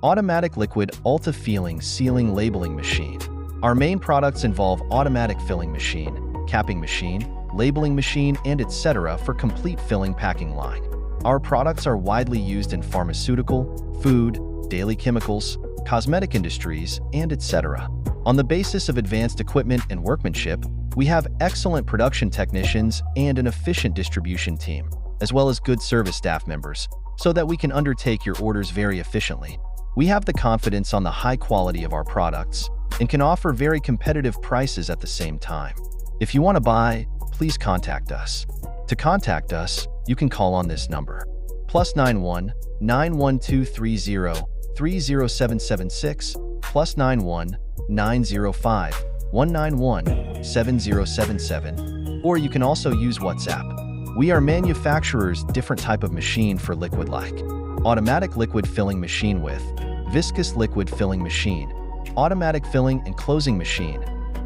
Automatic liquid alta sealing labeling machine. Our main products involve automatic filling machine, capping machine, labeling machine, and etc. for complete filling packing line. Our products are widely used in pharmaceutical, food, daily chemicals, cosmetic industries, and etc. On the basis of advanced equipment and workmanship, we have excellent production technicians and an efficient distribution team, as well as good service staff members, so that we can undertake your orders very efficiently. We have the confidence on the high quality of our products and can offer very competitive prices at the same time. If you want to buy, please contact us. To contact us, you can call on this number: +91 91230 30776, +91 905 191 7077, or you can also use WhatsApp. We are manufacturers different type of machine for liquid like automatic liquid filling machine with viscous liquid filling machine, automatic filling and closing machine,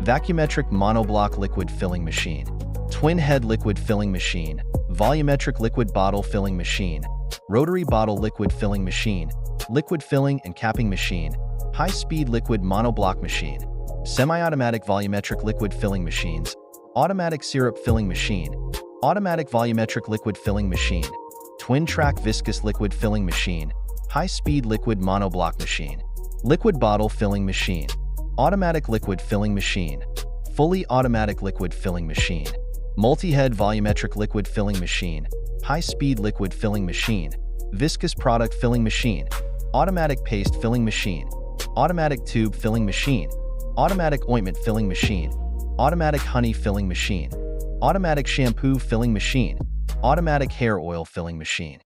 vacuumetric monoblock liquid filling machine, twin head liquid filling machine, volumetric liquid bottle filling machine, rotary bottle liquid filling machine, liquid filling and capping machine, high-speed liquid monoblock machine, semi-automatic volumetric liquid filling machines, automatic syrup filling machine, automatic volumetric liquid filling machine, twin-track viscous liquid filling machine, high-speed liquid monoblock machine, liquid bottle filling machine, automatic liquid filling machine, fully automatic liquid filling machine, multi-head volumetric liquid filling machine, high-speed liquid filling machine, viscous product filling machine, automatic paste filling machine, automatic tube filling machine, automatic ointment filling machine, automatic honey filling machine, automatic shampoo filling machine, automatic hair oil filling machine.